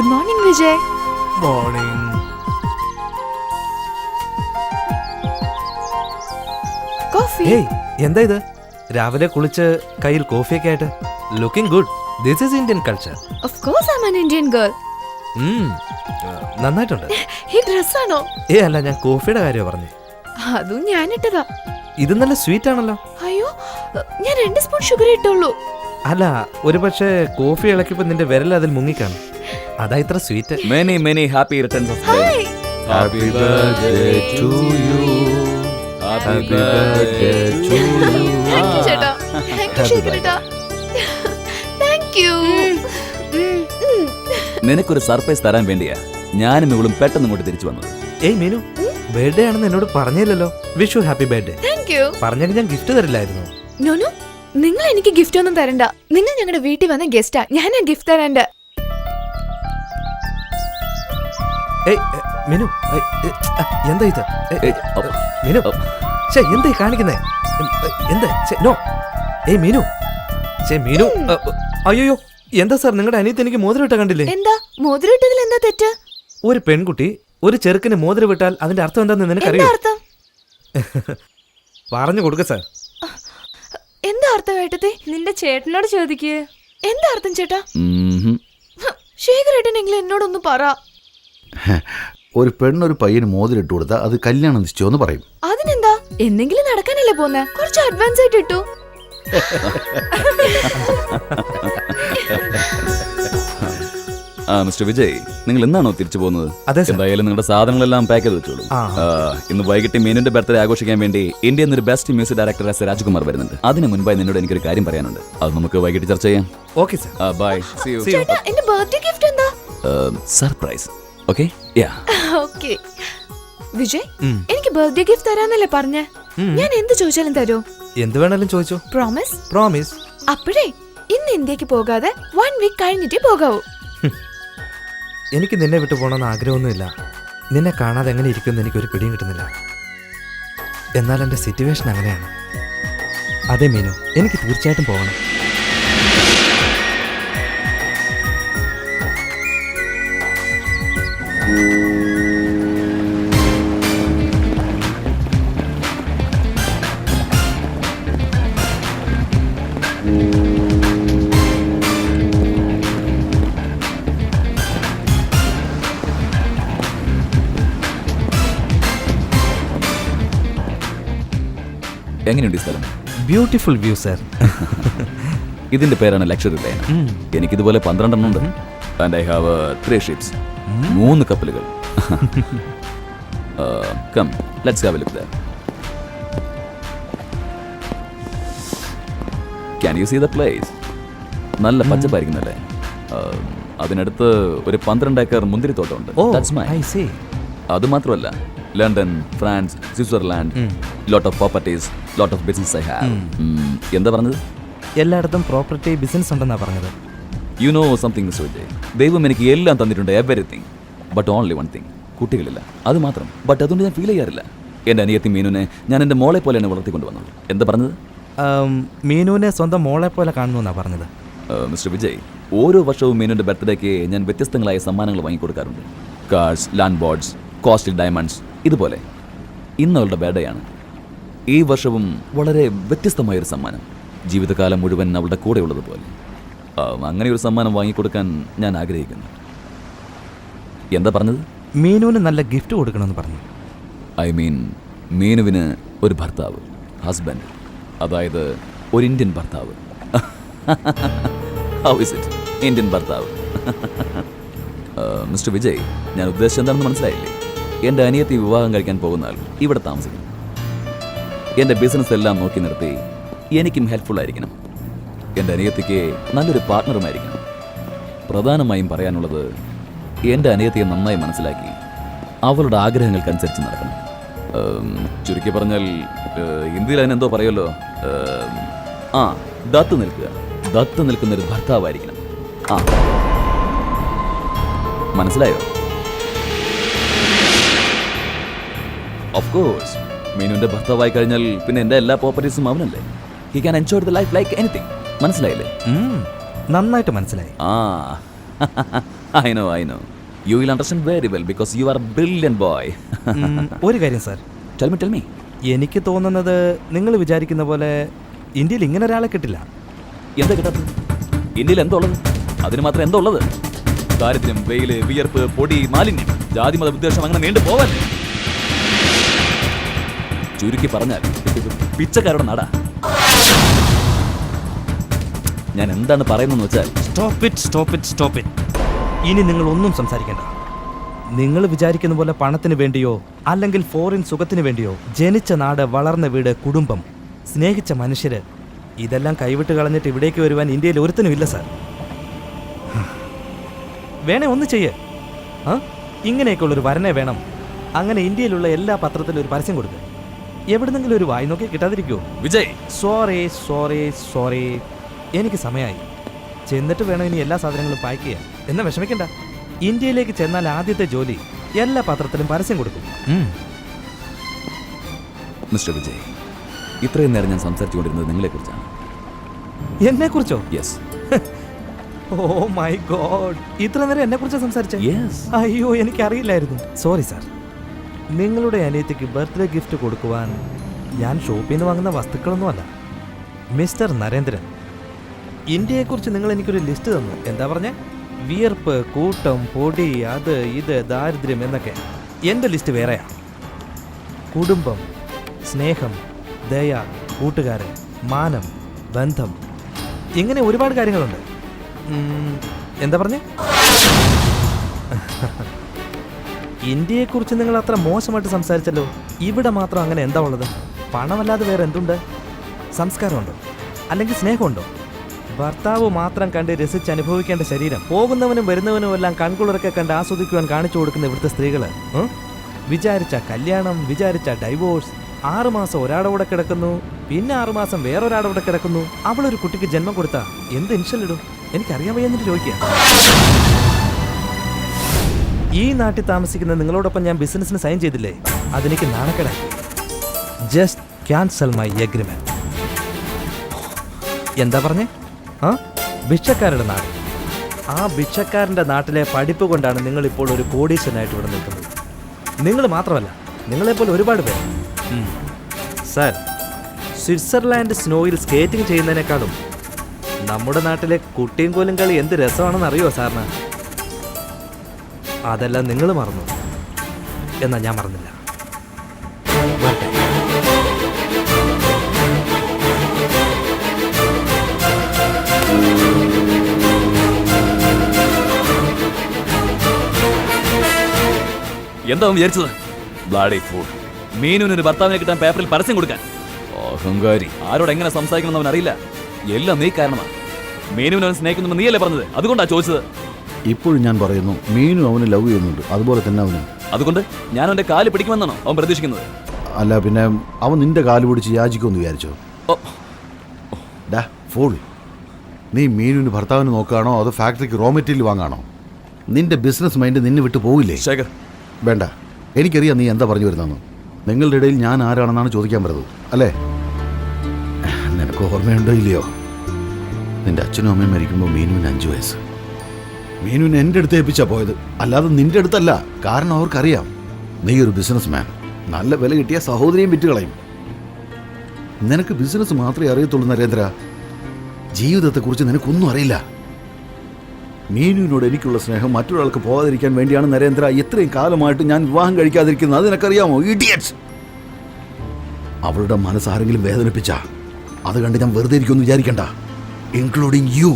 Good morning, Vijay. Morning. Coffee. ഏയ് എന്താ ഇത്? രാവിലെ കുളിച്ച് കയ്യിൽ കോഫിയൊക്കെ ആയിട്ട് looking good. This is Indian culture. Of course, I'm an Indian girl. നന്നായിട്ടുണ്ട്. ഈ ഡ്രസ് ആണോ? അല്ല, ഞാൻ കോഫിയുടെ കാര്യം പറഞ്ഞു. അതും ഞാൻ ഇട്ടതാ. ഇത് നല്ല സ്വീറ്റ് ആണല്ലോ. അയ്യോ, ഞാൻ 2 സ്പൂൺ ഷുഗർ ഇട്ടുള്ളൂ. അല്ല, ഒരു പക്ഷേ കോഫി ഇളക്കിയപ്പോ നിന്റെ വിരൽ അതിൽ മുങ്ങിക്കാണും. അതാ ഇത്ര sweet. Many happy returns of day. Hi. Happy birthday to you. Happy birthday to you. Thank you, ചേട്ടാ. Thank you, ശേഖരേട്ടാ. Thank you. നിനക്കൊരു സർപ്രൈസ് തരാൻ വേണ്ടിയാ ഞാനും ഇവളും പെട്ടെന്ന് ഇങ്ങോട്ട് തിരിച്ചു വന്നത്. ഏയ് മീനു, ബർത്ത്ഡേ ആണെന്ന് എന്നോട് പറഞ്ഞില്ലല്ലോ. Wish you happy birthday. Thank you. പറഞ്ഞെങ്കിൽ ഞാൻ ഗിഫ്റ്റ് തരില്ലായിരുന്നു. നോനു, നിങ്ങൾ എനിക്ക് ഗിഫ്റ്റ് ഒന്നും തരണ്ട. നിങ്ങൾ ഞങ്ങളുടെ വീട്ടിൽ വന്ന ഗസ്റ്റാ. ഞാൻ ആ ഗിഫ്റ്റ് തരണ്ട. ഏയ് മീനു, എന്താ ഇത്? മീനു, എന്താ കാണിക്കുന്നേ? എന്താ? നോ. ഏയ് മീനു, മീനു. അയ്യോ, എന്താ സാർ, നിങ്ങളുടെ അനിയത്തി എനിക്ക് മോതിരം ഇട്ട കണ്ടില്ലേ? എന്താ മോതിരം ഇട്ടതിൽ എന്താ തെറ്റ്? ഒരു പെൺകുട്ടി ഒരു ചെറുക്കിന് മോതിരം വിട്ടാൽ അതിന്റെ അർത്ഥം എന്താന്ന് നിനക്കറിയോ? എന്താ അർത്ഥം? പറഞ്ഞു കൊടുക്ക സാർ. എന്താ അർത്ഥം ഏട്ടത്തെ? നിന്റെ ചേട്ടനോട് ചോദിക്കേ. എന്താ അർത്ഥം ചേട്ടാ? ശേഖരേട്ടനെങ്കിലും എന്നോടൊന്ന് പറ. ഒരു പെണ്ണൊരു പയ്യന് മോതിരിട്ട് കൊടുത്താൽ അത് കല്യാണം നിശ്ചയമെന്ന് പറയും. അതിനെന്താ? എന്തെങ്കിലും നടക്കാനല്ലേ പോന്നെ? കുറച്ച് അഡ്വാൻസ് ആയിട്ട് ഇട്ടു. മിസ്റ്റർ വിജയ്, നിങ്ങൾ എന്നാണോ തിരിച്ചു പോകുന്നത്? അതെ സർ. എന്തായാലും നിങ്ങളുടെ സാധനങ്ങളെല്ലാം പാക്ക് ചെയ്ത് വെച്ചോളൂ. ഇന്ന് വൈകിട്ട് മീനുന്റെ ബർത്ത്ഡേ ആഘോഷിക്കാൻ വേണ്ടി ഇന്ത്യയിൽ നിന്ന് ഒരു best music director S Rajkumar വരുന്നുണ്ട്. അതിന് മുൻപായി നിന്നോട് എനിക്കൊരു കാര്യം പറയാനുണ്ട്. അത് നമുക്ക് വൈകിട്ട് ചർച്ച ചെയ്യാം. Okay sir. Bye. See you. ചേട്ടാ, എന്റെ ബർത്ത്ഡേ ഗിഫ്റ്റ് എന്താ? Surprise. Okay? Ya. Okay. Vijay, എനിക്ക് ബർത്ത്ഡേ ഗിഫ്റ്റ് തരാന്നല്ലേ പറഞ്ഞേ? ഞാൻ എന്ത് ചോദിച്ചാലും തരോ? എന്ത് വേണേലും ചോദിച്ചോ. പ്രോമിസ്? പ്രോമിസ്. അപ്പോഴേ ഇന്ന് ഇന്ത്യക്ക് പോകാതെ 1 വീക്ക് കഴിഞ്ഞിട്ടേ പോകാവൂ. എനിക്ക് നിന്നെ വിട്ടു പോകണമെന്ന് ആഗ്രഹമൊന്നുമില്ല. നിന്നെ കാണാതെ എങ്ങനെ ഇരിക്കുമെന്ന് എനിക്കൊരു പിടിയും കിട്ടുന്നില്ല. എന്നാൽ എൻ്റെ സിറ്റുവേഷൻ അങ്ങനെയാണ്. അതെ മീനു, എനിക്ക് തീർച്ചയായിട്ടും പോകണം. എങ്ങനെയുണ്ട് ഈ സ്ഥലം? Beautiful view sir. ഇതിന്റെ പേരാണ് ലക്ഷറി ലൈൻ. എനിക്കിതുപോലെ 12 എണ്ണം ഉണ്ട്. And I have 3 ships. 3 കപ്പലുകൾ. Come, let's have a look there. Can you see the place? നല്ല പച്ചപ്പായിരിക്കുന്നല്ലേ? അതിനടുത്ത് ഒരു 12 ഏക്കർ മുന്തിരിത്തോട്ടമുണ്ട്. That's mine. I see. അത് മാത്രമല്ല, London, France, Switzerland, lot of properties, lot of business I have. എന്താ പറഞ്ഞത്? എല്ലായിടത്തും പ്രോപ്പർട്ടി ബിസിനസ് ഉണ്ടെന്നാ പറഞ്ഞത്. You know something mister Vijay, ദൈവം എനിക്ക് എല്ലാം തന്നിട്ടുണ്ട്, everything. But only one thing, കുട്ടികളില്ല. അത് മാത്രം. ബട്ട് അതുകൊണ്ട് ഞാൻ ഫീൽ ചെയ്യാറില്ല. എൻ്റെ അനിയത്തി മീനുനെ ഞാൻ എൻ്റെ മോളെ പോലെയാണ് വളർത്തിക്കൊണ്ടുവന്നത്. എന്താ പറഞ്ഞത്? മീനുവിനെ സ്വന്തം മോളെ പോലെ കാണുന്നു എന്നാ പറഞ്ഞത്. മിസ്റ്റർ വിജയ്, ഓരോ വർഷവും മീനുൻ്റെ ബർത്ത്ഡേക്ക് ഞാൻ വ്യത്യസ്തങ്ങളായ സമ്മാനങ്ങൾ വാങ്ങിക്കൊടുക്കാറുണ്ട്. Cars, land boards, costly diamonds, ഇതുപോലെ. ഇന്ന് അവളുടെ ബർത്ത്ഡേ ആണ്. ഈ വർഷവും വളരെ വ്യത്യസ്തമായൊരു സമ്മാനം, ജീവിതകാലം മുഴുവൻ അവളുടെ കൂടെ ഉള്ളതുപോലെ. അങ്ങനെ ഒരു സമ്മാനം വാങ്ങിക്കൊടുക്കാൻ ഞാൻ ആഗ്രഹിക്കുന്നു. എന്താ പറഞ്ഞത്? മീനുവിന് നല്ല ഗിഫ്റ്റ് കൊടുക്കണമെന്ന് പറഞ്ഞു. ഐ മീൻ, മീനുവിന് ഒരു ഭർത്താവ്, ഹസ്ബൻഡ്, അതായത് ഒരു ഇന്ത്യൻ ഭർത്താവ്. How is it? ഇന്ത്യൻ ഭർത്താവ്. മിസ്റ്റർ വിജയ്, ഞാൻ ഉദ്ദേശിച്ചത് എന്താണെന്ന് മനസ്സിലായില്ലേ? എൻ്റെ അനിയത്തി വിവാഹം കഴിക്കാൻ പോകുന്നാൽ ഇവിടെ താമസിക്കും. എൻ്റെ ബിസിനസ് എല്ലാം നോക്കി നിർത്തി എനിക്കും ഹെൽപ്ഫുൾ ആയിരിക്കണം. എൻ്റെ അനിയത്തിക്ക് നല്ലൊരു പാർട്ട്ണറുമായിരിക്കണം. പ്രധാനമായും പറയാനുള്ളത്, എൻ്റെ അനിയത്തിയെ നന്നായി മനസ്സിലാക്കി അവളുടെ ആഗ്രഹങ്ങൾക്കനുസരിച്ച് നടക്കണം. ചുരുക്കി പറഞ്ഞാൽ, ഹിന്ദിയിൽ അതിനെന്തോ പറയുമല്ലോ, ദത്ത് നിൽക്കുക. ദത്ത് നിൽക്കുന്നൊരു ഭർത്താവായിരിക്കണം. മനസ്സിലായോ? ഓഫ് കോഴ്സ്, മീനുവിന്റെ ഭർത്താവായി കഴിഞ്ഞാൽ പിന്നെ എൻ്റെ എല്ലാ പ്രോപ്പർട്ടീസും അവനല്ലേ. He can enjoy the life like anything. മനസ്സിലായില്ലേ? നന്നായിട്ട് മനസ്സിലായി. I know. You will understand very well because you are a brilliant boy. ഒരു കാര്യം സാർ, Tell me. എനിക്ക് തോന്നുന്നത് നിങ്ങൾ വിചാരിക്കുന്ന പോലെ ഇന്ത്യയിൽ ഇങ്ങനെ ഒരാളെ കിട്ടില്ല. എന്താ കിട്ടാത്തത്? ഇന്ത്യയിൽ എന്താ ഉള്ളത്? അതിന് മാത്രം എന്താ ഉള്ളത്? ദാരിദ്ര്യം, വെയില്, വിയർപ്പ്, പൊടി, മാലിന്യം, ജാതിമത വിദ്വേഷം അങ്ങനെ നീണ്ടു പോവാൻ. ചുരുക്കി പറഞ്ഞാൽ പിച്ചക്കാരുടെ നാടാ. ഞാൻ എന്താണ് പറയുന്നതെന്ന് വെച്ചാൽ സ്റ്റോപ്പ് ഇറ്റ്. ഇനി നിങ്ങൾ ഒന്നും സംസാരിക്കേണ്ട. നിങ്ങൾ വിചാരിക്കുന്ന പോലെ പണത്തിന് വേണ്ടിയോ അല്ലെങ്കിൽ ഫോറിൻ സുഖത്തിന് വേണ്ടിയോ ജനിച്ച നാട്, വളർന്ന വീട്, കുടുംബം, സ്നേഹിച്ച മനുഷ്യര് ഇതെല്ലാം കൈവിട്ട് കളഞ്ഞിട്ട് ഇവിടേക്ക് വരുവാൻ ഇന്ത്യയിൽ ഒരുത്തനും ഇല്ല സാർ. വേണേ ഒന്ന് ചെയ്യേ, ഇങ്ങനെയൊക്കെയുള്ളൊരു വരനെ വേണം. അങ്ങനെ ഇന്ത്യയിലുള്ള എല്ലാ പത്രത്തിലും ഒരു പരസ്യം കൊടുക്കുക. എവിടുന്നെങ്കിലും ഒരു വായി നോക്കി കിട്ടാതിരിക്കുമോ? വിജയ്, സോറി, എനിക്ക് സമയമായി. ചെന്നിട്ട് വേണം ഇനി എല്ലാ സാധനങ്ങളും പാക്ക് ചെയ്യാൻ. എന്നാ വിഷമിക്കണ്ട. ഇന്ത്യയിലേക്ക് ചെന്നാൽ ആദ്യത്തെ ജോലി എല്ലാ പത്രത്തിലും പരസ്യം കൊടുക്കും. മിസ്റ്റർ വിജയ്, ഇത്രയും നേരം ഞാൻ സംസാരിച്ചുകൊണ്ടിരുന്നത് നിങ്ങളെക്കുറിച്ചാണ്. എന്നെക്കുറിച്ചോ? യെസ്. ഓ മൈ ഗോഡ്, ഇത്ര നേരം എന്നെക്കുറിച്ചാണ് സംസാരിച്ചത്? യെസ്. അയ്യോ, എനിക്കറിയില്ലായിരുന്നു. Sorry sir. നിങ്ങളുടെ അനിയത്തിക്ക് ബർത്ത്ഡേ ഗിഫ്റ്റ് കൊടുക്കുവാൻ ഞാൻ ഷോപ്പിൽ നിന്ന് വാങ്ങുന്ന വസ്തുക്കളൊന്നുമല്ല. മിസ്റ്റർ നരേന്ദ്രൻ, ഇന്ത്യയെക്കുറിച്ച് നിങ്ങൾ എനിക്കൊരു ലിസ്റ്റ് തന്നു. എന്താ പറഞ്ഞേ? വിയർപ്പ്, കൂട്ടം, പൊടി, അത് ഇത്, ദാരിദ്ര്യം എന്നൊക്കെ. എൻ്റെ ലിസ്റ്റ് വേറെയാ. കുടുംബം, സ്നേഹം, ദയ, കൂട്ടുകാരൻ, മാനം, ബന്ധം, ഇങ്ങനെ ഒരുപാട് കാര്യങ്ങളുണ്ട്. എന്താ പറഞ്ഞേ? ഇന്ത്യയെക്കുറിച്ച് നിങ്ങൾ അത്ര മോശമായിട്ട് സംസാരിച്ചല്ലോ. ഇവിടെ മാത്രം അങ്ങനെ എന്താ ഉള്ളത്? പണമല്ലാതെ വേറെ എന്തുണ്ട്? സംസ്കാരമുണ്ടോ? അല്ലെങ്കിൽ സ്നേഹമുണ്ടോ? ഭർത്താവ് മാത്രം കണ്ട് രസിച്ച് അനുഭവിക്കേണ്ട ശരീരം പോകുന്നവനും വരുന്നവനും എല്ലാം കൺകുളിറക്കെ കണ്ട് ആസ്വദിക്കുവാൻ കാണിച്ചു കൊടുക്കുന്ന ഇവിടുത്തെ സ്ത്രീകൾ വിചാരിച്ച കല്യാണം, വിചാരിച്ച ഡൈവോഴ്സ്, 6 മാസം ഒരാടെ കൂടെ കിടക്കുന്നു, പിന്നെ 6 മാസം വേറൊരാടെ കൂടെ കിടക്കുന്നു. അവളൊരു കുട്ടിക്ക് ജന്മം കൊടുത്താ എന്ത് ഇൻഷലിടും? എനിക്കറിയാൻ വയ്യെന്നിട്ട് ചോദിക്കുക. ഈ നാട്ടിൽ താമസിക്കുന്ന നിങ്ങളോടൊപ്പം ഞാൻ ബിസിനസ്സിന് സൈൻ ചെയ്തില്ലേ? അതെനിക്ക് നാണക്കേടായി. Just cancel my agreement. എന്താ പറഞ്ഞേ? ഭിക്ഷക്കാരുടെ നാട്. ആ ഭിക്ഷക്കാരൻ്റെ നാട്ടിലെ പഠിപ്പ് കൊണ്ടാണ് നിങ്ങളിപ്പോൾ ഒരു കോടീശ്വരനായിട്ട് ഇവിടെ നിൽക്കുന്നത്. നിങ്ങൾ മാത്രമല്ല, നിങ്ങളെപ്പോലെ ഒരുപാട് പേർ. സാർ, സ്വിറ്റ്സർലാൻഡ് സ്നോയിൽ സ്കേറ്റിംഗ് ചെയ്യുന്നതിനേക്കാളും നമ്മുടെ നാട്ടിലെ കുട്ടിയും കോലും കളി എന്ത് രസമാണെന്ന് അറിയുമോ സാറിന്? അതെല്ലാം നിങ്ങൾ മറന്നു. എന്നാൽ ഞാൻ മറന്നില്ല. എന്താ വിചാരിച്ചത്? Bloody fool. മീനുവിനൊരു ഭർത്താവിനെ കിട്ടാൻ പേപ്പറിൽ പരസ്യം കൊടുക്കാൻ. അഹങ്കാരി. ആരോട് എങ്ങനെ സംസാരിക്കണമെന്ന് അവൻ അറിയില്ല. എല്ലാം നീ കാരണമാണ്. മീനുവിനെ അവൻ സ്നേഹിക്കുന്നു നീയല്ലേ പറഞ്ഞത്? അതുകൊണ്ടാ ചോദിച്ചത്. ഇപ്പോഴും ഞാൻ പറയുന്നു, മീനു അവന് ലവ് ചെയ്യുന്നുണ്ട്, അതുപോലെ തന്നെ അവനും. അതുകൊണ്ട് ഞാൻ അവന്റെ കാല് പിടിക്കുമെന്നാണോ അവൻ പ്രതീക്ഷിക്കുന്നത്? അല്ല, പിന്നെ അവൻ നിന്റെ കാല് പിടിച്ച് യാചിക്കുമെന്ന് വിചാരിച്ചോ? ഡാ ഫൂൾ, നീ മീനുവിന് ഭർത്താവിന് നോക്കുകയാണോ അതോ ഫാക്ടറിക്ക് റോ മെറ്റീരിയൽ വാങ്ങാണോ? നിന്റെ ബിസിനസ് മൈൻഡ് നിന്നെ വിട്ടു പോവില്ലേ? ശേഖർ, വേണ്ട, എനിക്കറിയാം നീ എന്താ പറഞ്ഞു വരുന്നെന്ന്. നിങ്ങളുടെ ഇടയിൽ ഞാൻ ആരാണെന്നാണ് ചോദിക്കാൻ പറഞ്ഞത് അല്ലേ? നിനക്ക് ഓർമ്മയുണ്ടോ ഇല്ലയോ? നിന്റെ അച്ഛനും അമ്മയും മരിക്കുമ്പോൾ മീനുവിന് 5 വയസ്സ്. മീനുവിനെ എൻ്റെ അടുത്ത് ഏൽപ്പിച്ചാ പോയത്, അല്ലാതെ നിന്റെ അടുത്തല്ല. കാരണം അവർക്കറിയാം നീ ഒരു ബിസിനസ് മാൻ. നല്ല വില കിട്ടിയ സഹോദരിയും വിറ്റ് കളയും. നിനക്ക് ബിസിനസ് മാത്രമേ അറിയത്തുള്ളൂ നരേന്ദ്ര. ജീവിതത്തെക്കുറിച്ച് നിനക്കൊന്നും അറിയില്ല. മീനുവിനോട് എനിക്കുള്ള സ്നേഹം മറ്റൊരാൾക്ക് പോകാതിരിക്കാൻ വേണ്ടിയാണ് നരേന്ദ്ര ഇത്രയും കാലമായിട്ട് ഞാൻ വിവാഹം കഴിക്കാതിരിക്കുന്നത്. അത് നിനക്കറിയാമോ? ഇഡിയറ്റ്സ്. അവളുടെ മനസ്സാരെങ്കിലും വേദനിപ്പിച്ചാ അത് കണ്ട് ഞാൻ വെറുതെ ഇരിക്കുമെന്ന് വിചാരിക്കണ്ട, ഇൻക്ലൂഡിങ് യു.